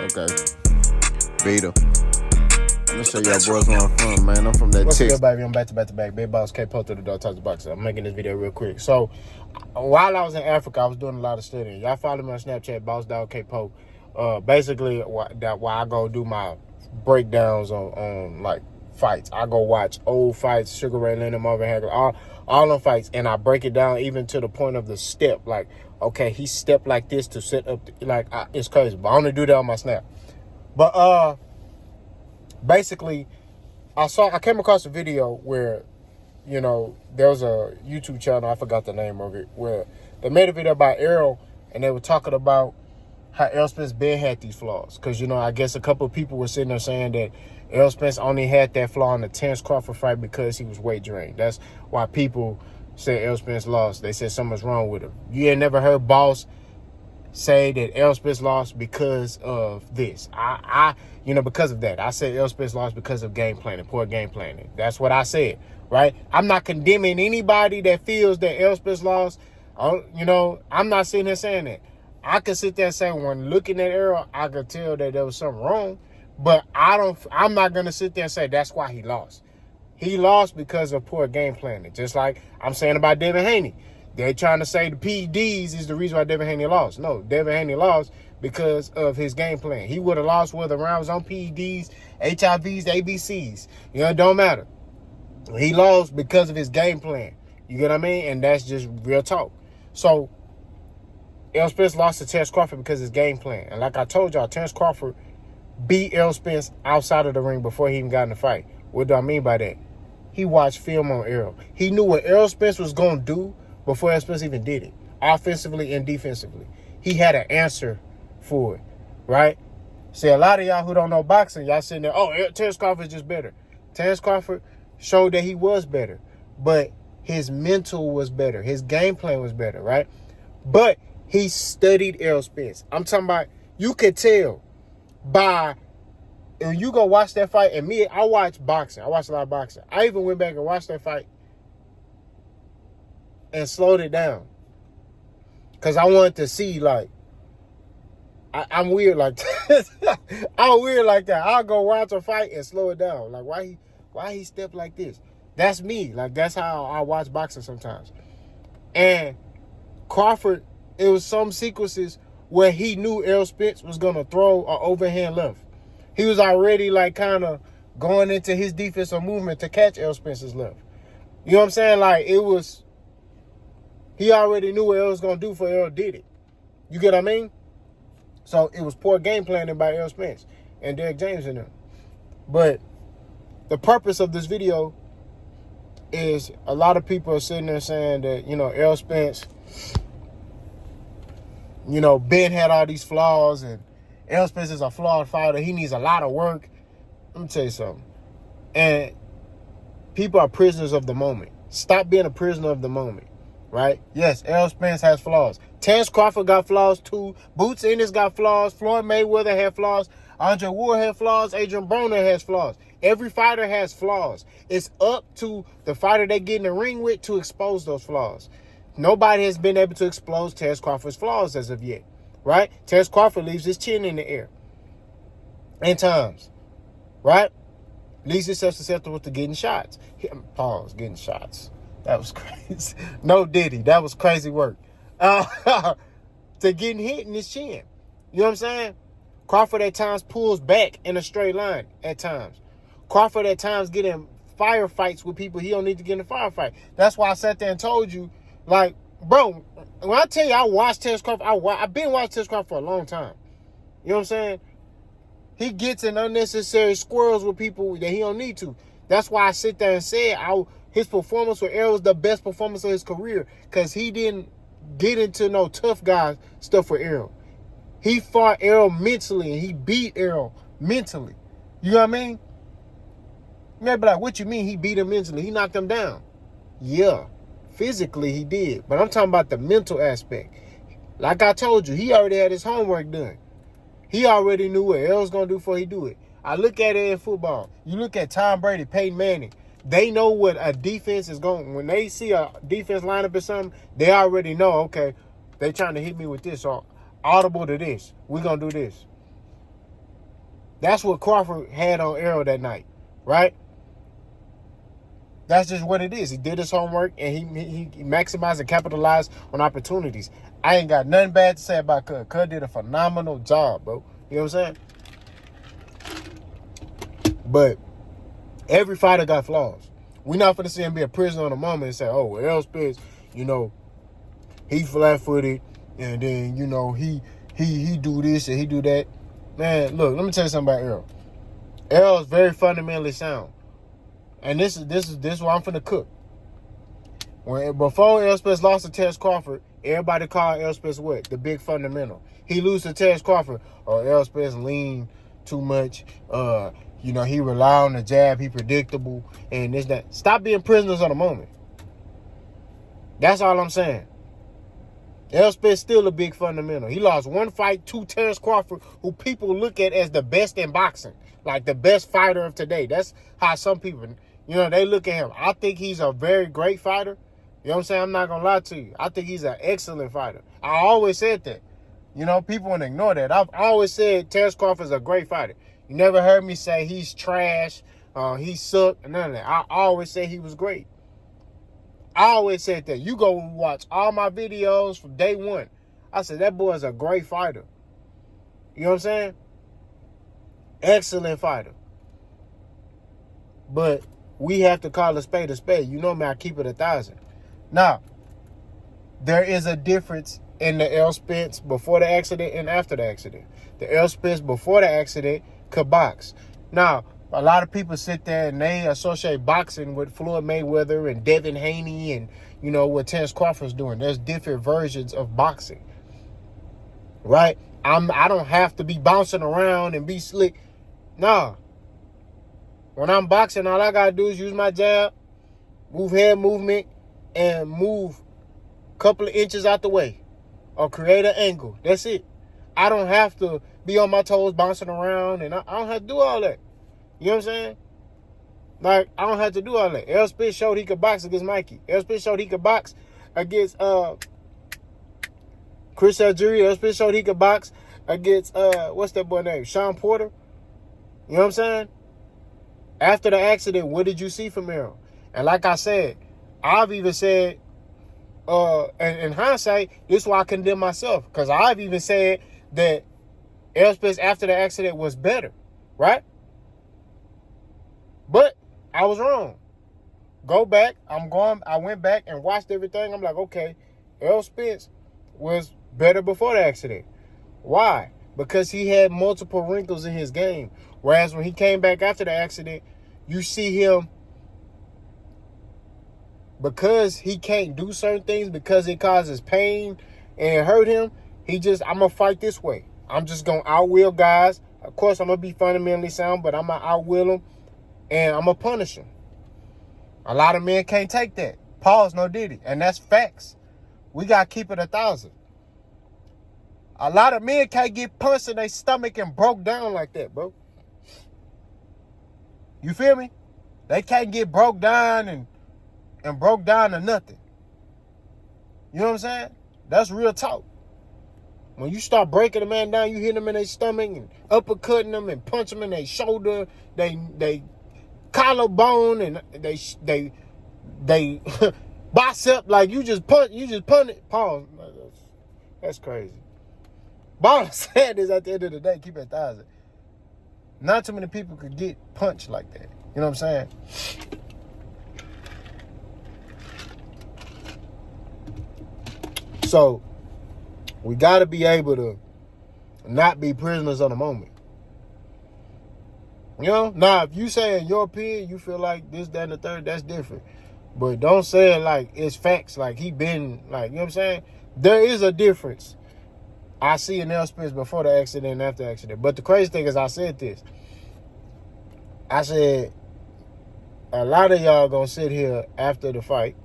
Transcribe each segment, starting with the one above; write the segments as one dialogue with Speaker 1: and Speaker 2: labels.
Speaker 1: Okay. Beta. I'm gonna show y'all boys where I'm from, man. I'm from that
Speaker 2: What's
Speaker 1: Texas.
Speaker 2: good, baby? I'm back to back. Big Boss K Poe to the door, touch the box. I'm making this video real quick. So, while I was in Africa, I was doing a lot of studying. Y'all follow me on Snapchat, Boss Dog K Poe. Basically, while I go do my breakdowns on like fights, I go watch old fights, Sugar Ray Leonard, Marvin Hagler, all them fights, and I break it down even to the point of the step. Like, okay, he stepped like this to set up. It's crazy, but I only do that on my Snap. But basically, I came across a video where, there was a YouTube channel, I forgot the name of it, where they made a video about Errol, and they were talking about how Errol Spence Ben had these flaws. Because, I guess a couple of people were sitting there saying that Errol Spence only had that flaw in the Terence Crawford fight because he was weight drained. That's why people said Errol Spence lost. They said something's wrong with him. You ain't never heard Boss say that Errol Spence lost because of this. Because of that. I said Errol Spence lost because of game planning, poor game planning. That's what I said, right? I'm not condemning anybody that feels that Errol Spence lost. I'm not sitting here saying that. I could sit there and say when looking at Errol, I could tell that there was something wrong, but I'm not going to sit there and say that's why he lost. He lost because of poor game planning, just like I'm saying about Devin Haney. They're trying to say the PEDs is the reason why Devin Haney lost. No, Devin Haney lost because of his game plan. He would have lost whether rounds on PEDs, HIVs, ABCs. It don't matter. He lost because of his game plan. You get what I mean? And that's just real talk. So, Errol Spence lost to Terence Crawford because of his game plan. And like I told y'all, Terence Crawford beat Errol Spence outside of the ring before he even got in the fight. What do I mean by that? He watched film on Errol. He knew what Errol Spence was going to do before Errol Spence even did it, offensively and defensively. He had an answer for it, right? See, a lot of y'all who don't know boxing, y'all sitting there, Terence Crawford is just better. Terence Crawford showed that he was better, but his mental was better. His game plan was better, right? But he studied Errol Spence. I'm talking about, you could tell by, when you go watch that fight, and me, I watch boxing. I watch a lot of boxing. I even went back and watched that fight and slowed it down. Because I wanted to see, like, I'm weird like that. I'm weird like that. I'll go watch a fight and slow it down. Like, why he stepped like this? That's me. Like, that's how I watch boxing sometimes. And Crawford, it was some sequences where he knew Errol Spence was going to throw an overhand left. He was already, like, kind of going into his defensive movement to catch Errol Spence's left. You know what I'm saying? Like, he already knew what Errol was going to do before Errol did it. You get what I mean? So, it was poor game planning by Errol Spence and Derek James and them. But the purpose of this video is a lot of people are sitting there saying that, Errol Spence, Ben had all these flaws and Errol Spence is a flawed fighter. He needs a lot of work. Let me tell you something. And people are prisoners of the moment. Stop being a prisoner of the moment, right? Yes, Errol Spence has flaws. Terence Crawford got flaws too. Boots Ennis got flaws. Floyd Mayweather had flaws. Andre Ward had flaws. Adrian Broner has flaws. Every fighter has flaws. It's up to the fighter they get in the ring with to expose those flaws. Nobody has been able to expose Terence Crawford's flaws as of yet, right? Terence Crawford leaves his chin in the air in times, right? Leaves himself susceptible to getting shots. Getting shots. That was crazy. No Diddy. That was crazy work. To getting hit in his chin. You know what I'm saying? Crawford at times pulls back in a straight line at times. Crawford at times get in firefights with people he don't need to get in a firefight. That's why I sat there and told you, like, bro, when I tell you I watched Terence Crawford, I've been watching Terence Crawford for a long time. You know what I'm saying? He gets in unnecessary squirrels with people that he don't need to. That's why I sit there and said his performance with Errol was the best performance of his career because he didn't get into no tough guy stuff with Errol. He fought Errol mentally and he beat Errol mentally. You know what I mean? You may be like, what you mean he beat him mentally? He knocked him down. Yeah, physically he did. But I'm talking about the mental aspect. Like I told you, he already had his homework done. He already knew what Errol's going to do before he do it. I look at it in football. You look at Tom Brady, Peyton Manning. They know what a defense is going. When they see a defense lineup or something, they already know, okay, they trying to hit me with this or audible to this. We're going to do this. That's what Crawford had on Errol that night, right? That's just what it is. He did his homework and he maximized and capitalized on opportunities. I ain't got nothing bad to say about Cud. Cud did a phenomenal job, bro. You know what I'm saying? But every fighter got flaws. We're not finna see him be a prisoner on the moment and say, oh, well, Errol Spence, you know, he flat-footed, and then, you know, he do this and he do that. Man, look, let me tell you something about Errol. Errol is very fundamentally sound. And this is what I'm finna cook. Before Errol Spence lost to Terence Crawford, everybody called Errol Spence what? The big fundamental. He lose to Terence Crawford. Oh, Errol Spence lean too much. You know, he rely on the jab. He predictable. And this, that. Stop being prisoners of the moment. That's all I'm saying. Errol Spence still a big fundamental. He lost one fight to Terence Crawford, who people look at as the best in boxing. Like the best fighter of today. That's how some people, you know, they look at him. I think he's a very great fighter. You know what I'm saying? I'm not going to lie to you. I think he's an excellent fighter. I always said that. You know, people want to ignore that. I've always said Terence Crawford's a great fighter. You never heard me say he's trash, he sucked, none of that. I always said he was great. I always said that. You go watch all my videos from day one. I said, that boy is a great fighter. You know what I'm saying? Excellent fighter. But we have to call a spade a spade. You know me, I keep it 1,000. Now, there is a difference in the Errol Spence before the accident and after the accident. The Errol Spence before the accident could box. Now, a lot of people sit there and they associate boxing with Floyd Mayweather and Devin Haney and, you know, what Terence Crawford's doing. There's different versions of boxing, right? I don't have to be bouncing around and be slick. Nah. When I'm boxing, all I got to do is use my jab, move head movement, and move a couple of inches out the way or create an angle. That's it. I don't have to be on my toes bouncing around, and I don't have to do all that. You know what I'm saying? Like, I don't have to do all that. Errol Spence showed he could box against Mikey. Errol Spence showed he could box against Chris Algieri. Errol Spence showed he could box against, what's that boy name? Sean Porter. You know what I'm saying? After the accident, what did you see from Errol? And like I said, I've even said, and in hindsight, this is why I condemn myself. Because I've even said that Errol Spence after the accident was better. Right? But I was wrong. Go back. I went back and watched everything. I'm like, okay, Errol Spence was better before the accident. Why? Because he had multiple wrinkles in his game. Whereas when he came back after the accident, you see him, because he can't do certain things, because it causes pain and it hurt him, I'm going to fight this way. I'm just going to outwill guys. Of course, I'm going to be fundamentally sound, but I'm going to outwill them and I'm going to punish them. A lot of men can't take that. Pause, no diddy. And that's facts. We got to keep it 1,000. A lot of men can't get punched in their stomach and broke down like that, bro. You feel me? They can't get broke down and broke down to nothing. You know what I'm saying? That's real talk. When you start breaking a man down, you hit them in their stomach and uppercutting them and punch them in their shoulder, they collarbone and they bicep, like you just punch it. Pause. That's crazy. But all I'm saying is, at the end of the day, keep it 1,000. Not too many people could get punched like that. You know what I'm saying? So, we got to be able to not be prisoners of the moment. You know? Now, if you say in your opinion, you feel like this, that, and the third, that's different. But don't say it like it's facts, like he been, like, you know what I'm saying? There is a difference. I see an Errol Spence before the accident and after the accident. But the crazy thing is, I said this. I said, a lot of y'all gonna sit here after the fight,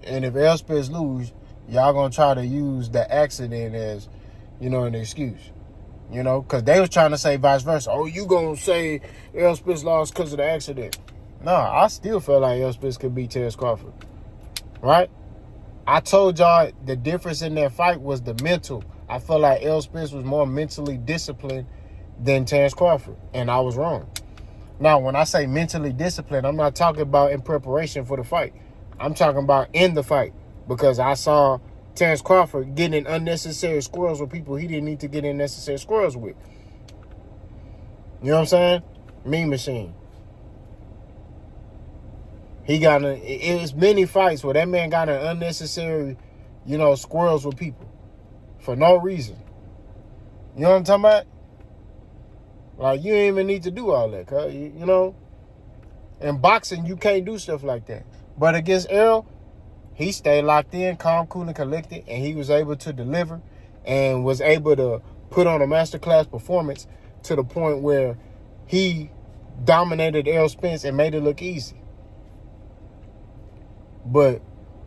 Speaker 2: and if Errol Spence lose, y'all gonna try to use the accident as, you know, an excuse. You know, because they was trying to say vice versa. Oh, you gonna say Errol Spence lost because of the accident. No, I still feel like Errol Spence could beat Terence Crawford. Right? I told y'all the difference in that fight was the mental. I feel like Errol Spence was more mentally disciplined than Terrence Crawford, and I was wrong. Now, when I say mentally disciplined, I'm not talking about in preparation for the fight. I'm talking about in the fight, because I saw Terrence Crawford getting in unnecessary squirrels with people he didn't need to get in necessary squirrels with. You know what I'm saying? Mean Machine. He got it's many fights where that man got in unnecessary, squirrels with people for no reason. You know what I'm talking about? Like, you ain't even need to do all that, cuz, In boxing, you can't do stuff like that. But against Errol, he stayed locked in, calm, cool, and collected, and he was able to deliver and was able to put on a masterclass performance to the point where he dominated Errol Spence and made it look easy. But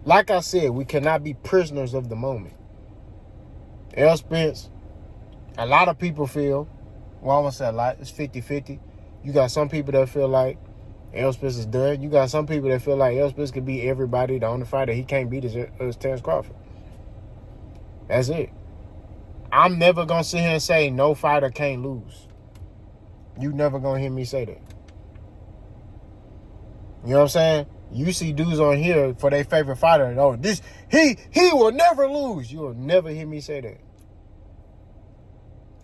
Speaker 2: like I said, we cannot be prisoners of the moment. Errol Spence, a lot of people feel, well, I won't say a lot, it's 50-50. You got some people that feel like Errol Spence is done. You got some people that feel like Errol Spence can beat everybody. The only fighter he can't beat is Terrence Crawford. That's it. I'm never going to sit here and say no fighter can't lose. You never going to hear me say that. You know what I'm saying? You see dudes on here for their favorite fighter. Oh, he will never lose. You will never hear me say that.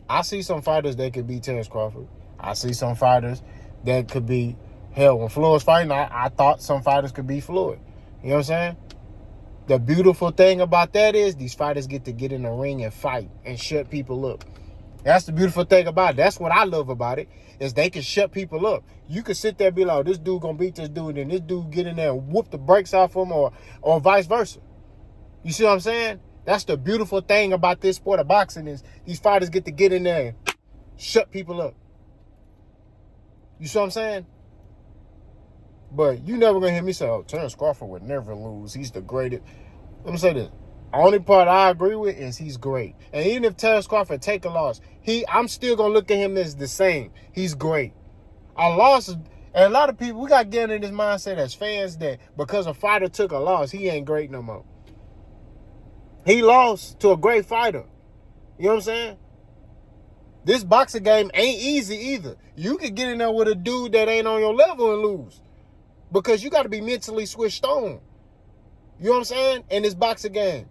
Speaker 2: I see some fighters that could beat Terrence Crawford. I see some fighters that could be, hell, when Floyd was fighting, I thought some fighters could beat Floyd. You know what I'm saying? The beautiful thing about that is these fighters get to get in the ring and fight and shut people up. That's the beautiful thing about it. That's what I love about it, is they can shut people up. You can sit there and be like, oh, this dude gonna beat this dude, and this dude get in there and whoop the brakes off him, or vice versa. You see what I'm saying? That's the beautiful thing about this sport of boxing, is these fighters get to get in there and shut people up. You see what I'm saying? But you never gonna hear me say, oh, Terrence Crawford would never lose. He's the greatest. Let me say this. Only part I agree with is he's great. And even if Terrence Crawford take a loss, I'm still gonna look at him as the same. He's great. A loss, and a lot of people, we got to get in this mindset as fans that because a fighter took a loss, he ain't great no more. He lost to a great fighter. You know what I'm saying? This boxing game ain't easy either. You could get in there with a dude that ain't on your level and lose, because you got to be mentally switched on. You know what I'm saying? In this boxing game,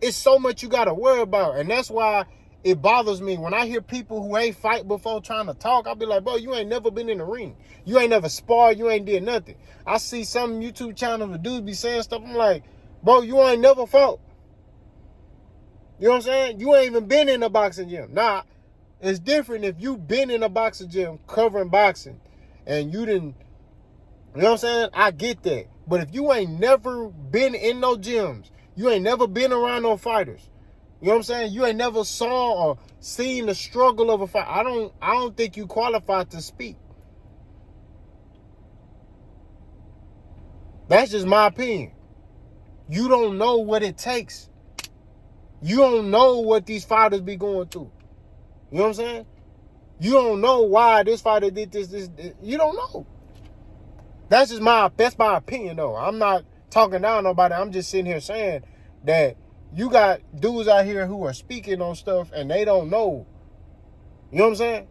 Speaker 2: it's so much you got to worry about. And that's why it bothers me when I hear people who ain't fight before trying to talk. I'll be like, bro, you ain't never been in the ring. You ain't never sparred. You ain't did nothing. I see some YouTube channels where dudes be saying stuff. I'm like, bro, you ain't never fought. You know what I'm saying? You ain't even been in a boxing gym. Nah, it's different if you been in a boxing gym covering boxing and you didn't, you know what I'm saying? I get that. But if you ain't never been in no gyms, you ain't never been around no fighters, you know what I'm saying? You ain't never saw or seen the struggle of a fight. I don't think you qualified to speak. That's just my opinion. You don't know what it takes. You don't know what these fighters be going through. You know what I'm saying? You don't know why this fighter did this. You don't know. That's my opinion, though. I'm not talking down nobody. I'm just sitting here saying that you got dudes out here who are speaking on stuff and they don't know. You know what I'm saying?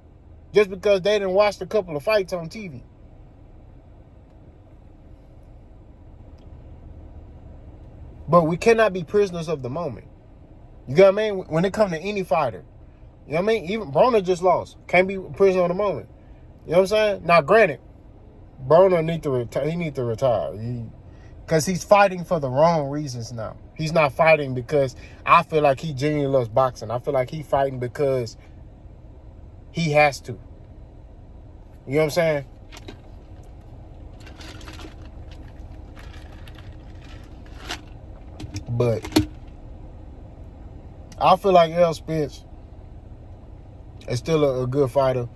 Speaker 2: Just because they didn't watch a couple of fights on TV. But we cannot be prisoners of the moment. You got what I mean? When it comes to any fighter. You know what I mean? Even Broner just lost. Can't be a prisoner of the moment. You know what I'm saying? Now, granted, Broner need to retire. He need to retire. Because he's fighting for the wrong reasons now. He's not fighting because I feel like he genuinely loves boxing. I feel like he's fighting because he has to. You know what I'm saying? But I feel like Errol Spence is still a good fighter.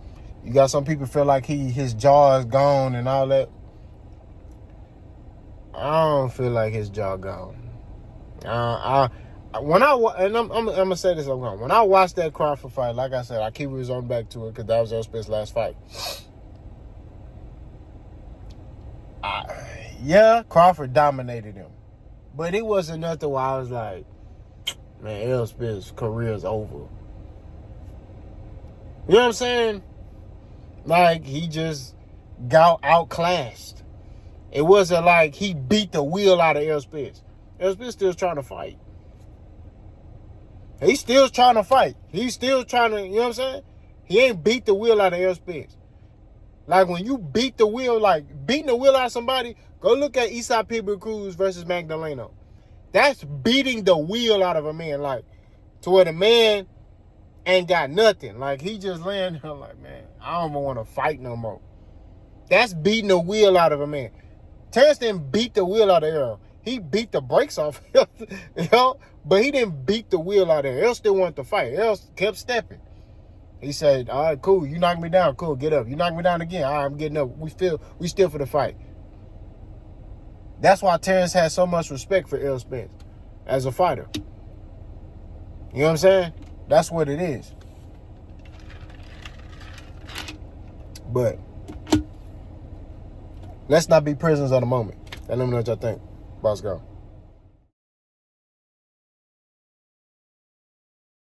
Speaker 2: You got some people feel like his jaw is gone and all that. I don't feel like his jaw gone. I'm gonna say this. When I watched that Crawford fight, like I said, I keep resorting back to it because that was Errol Spence's last fight. Crawford dominated him, but it wasn't nothing where I was like, man, Errol Spence's career is over. You know what I'm saying? Like, he just got outclassed. It wasn't like he beat the wheel out of Errol Spence. Errol Spence still trying to fight. He's still trying to fight. He's still trying to, you know what I'm saying? He ain't beat the wheel out of Errol Spence. Like, when you beat the wheel, like, beating the wheel out of somebody, go look at Isaac Pitbull Cruz versus Magdaleno. That's beating the wheel out of a man, like, to where the man ain't got nothing. Like, he just laying there like, man, I don't even want to fight no more. That's beating the wheel out of a man. Terrence didn't beat the wheel out of Errol. He beat the brakes off him, you know? But he didn't beat the wheel out of Errol. Errol still wanted to fight. Errol kept stepping. He said, all right, cool. You knock me down. Cool, get up. You knock me down again. All right, I'm getting up. We still for the fight. That's why Terrence has so much respect for Errol Spence as a fighter. You know what I'm saying? That's what it is. But let's not be prisoners of the moment. And let me know what y'all think. Boss go.